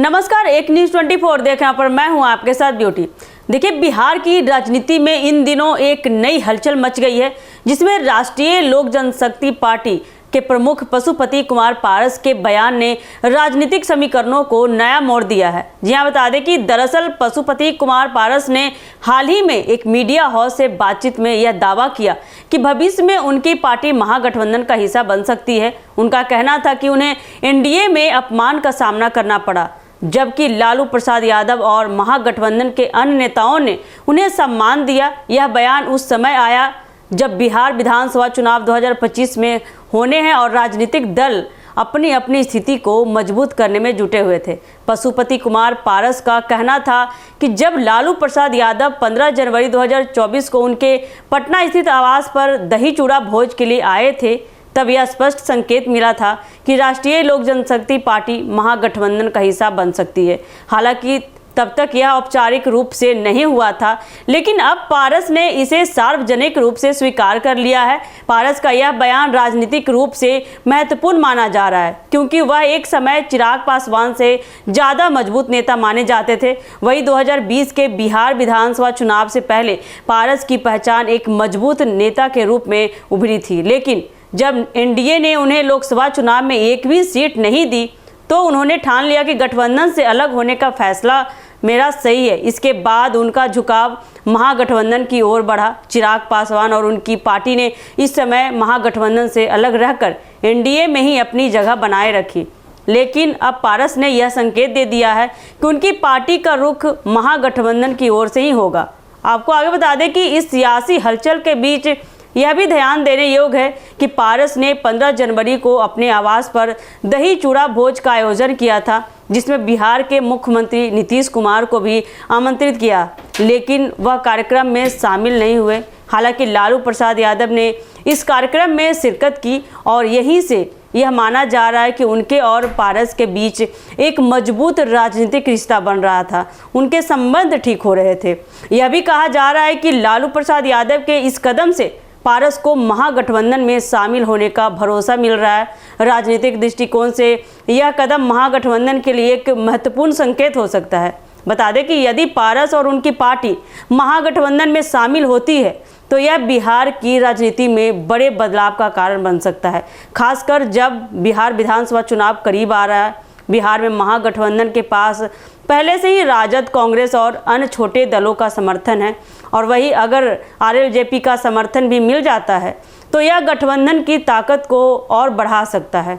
नमस्कार, एक न्यूज़ 24 देखने पर मैं हूं आपके साथ ब्यूटी। देखिए, बिहार की राजनीति में इन दिनों एक नई हलचल मच गई है, जिसमें राष्ट्रीय लोक जनशक्ति पार्टी के प्रमुख पशुपति कुमार पारस के बयान ने राजनीतिक समीकरणों को नया मोड़ दिया है। जी हां, बता दें कि दरअसल पशुपति कुमार पारस ने हाल ही में एक मीडिया हाउस से बातचीत में यह दावा किया कि भविष्य में उनकी पार्टी महागठबंधन का हिस्सा बन सकती है। उनका कहना था कि उन्हें एनडीए में अपमान का सामना करना पड़ा, जबकि लालू प्रसाद यादव और महागठबंधन के अन्य नेताओं ने उन्हें सम्मान दिया। यह बयान उस समय आया जब बिहार विधानसभा चुनाव 2025 में होने हैं और राजनीतिक दल अपनी अपनी स्थिति को मजबूत करने में जुटे हुए थे। पशुपति कुमार पारस का कहना था कि जब लालू प्रसाद यादव 15 जनवरी 2024 को उनके पटना स्थित आवास पर दही चूड़ा भोज के लिए आए थे, तब यह स्पष्ट संकेत मिला था कि राष्ट्रीय लोक जनशक्ति पार्टी महागठबंधन का हिस्सा बन सकती है। हालांकि तब तक यह औपचारिक रूप से नहीं हुआ था, लेकिन अब पारस ने इसे सार्वजनिक रूप से स्वीकार कर लिया है। पारस का यह बयान राजनीतिक रूप से महत्वपूर्ण माना जा रहा है, क्योंकि वह एक समय चिराग पासवान से ज़्यादा मजबूत नेता माने जाते थे। वही 2020 के बिहार विधानसभा चुनाव से पहले पारस की पहचान एक मजबूत नेता के रूप में उभरी थी, लेकिन जब एनडीए ने उन्हें लोकसभा चुनाव में एक भी सीट नहीं दी तो उन्होंने ठान लिया कि गठबंधन से अलग होने का फैसला मेरा सही है। इसके बाद उनका झुकाव महागठबंधन की ओर बढ़ा। चिराग पासवान और उनकी पार्टी ने इस समय महागठबंधन से अलग रहकर एनडीए में ही अपनी जगह बनाए रखी, लेकिन अब पारस ने यह संकेत दे दिया है कि उनकी पार्टी का रुख महागठबंधन की ओर से ही होगा। आपको आगे बता दें कि इस सियासी हलचल के बीच यह भी ध्यान देने योग्य है कि पारस ने 15 जनवरी को अपने आवास पर दही चूड़ा भोज का आयोजन किया था, जिसमें बिहार के मुख्यमंत्री नीतीश कुमार को भी आमंत्रित किया, लेकिन वह कार्यक्रम में शामिल नहीं हुए। हालांकि लालू प्रसाद यादव ने इस कार्यक्रम में शिरकत की और यहीं से यह माना जा रहा है कि उनके और पारस के बीच एक मजबूत राजनीतिक रिश्ता बन रहा था। उनके संबंध ठीक हो रहे थे। यह भी कहा जा रहा है कि लालू प्रसाद यादव के इस कदम से पारस को महागठबंधन में शामिल होने का भरोसा मिल रहा है। राजनीतिक दृष्टिकोण से यह कदम महागठबंधन के लिए एक महत्वपूर्ण संकेत हो सकता है। बता दें कि यदि पारस और उनकी पार्टी महागठबंधन में शामिल होती है तो यह बिहार की राजनीति में बड़े बदलाव का कारण बन सकता है, खासकर जब बिहार विधानसभा चुनाव करीब आ रहा है। बिहार में महागठबंधन के पास पहले से ही राजद, कांग्रेस और अन्य छोटे दलों का समर्थन है, और वही अगर आरएलजेपी का समर्थन भी मिल जाता है तो यह गठबंधन की ताकत को और बढ़ा सकता है।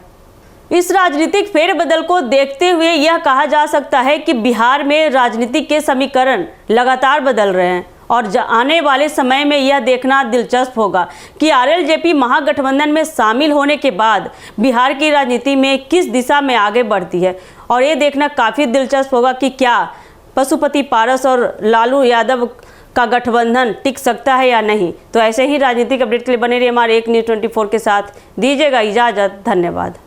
इस राजनीतिक फेरबदल को देखते हुए यह कहा जा सकता है कि बिहार में राजनीति के समीकरण लगातार बदल रहे हैं और आने वाले समय में यह देखना दिलचस्प होगा कि आरएलजेपी महागठबंधन में शामिल होने के बाद बिहार की राजनीति में किस दिशा में आगे बढ़ती है। और ये देखना काफ़ी दिलचस्प होगा कि क्या पशुपति पारस और लालू यादव का गठबंधन टिक सकता है या नहीं। तो ऐसे ही राजनीतिक अपडेट के लिए बने रहिए हमारे एक न्यूज़ 24 के साथ। दीजिएगा इजाज़त। धन्यवाद।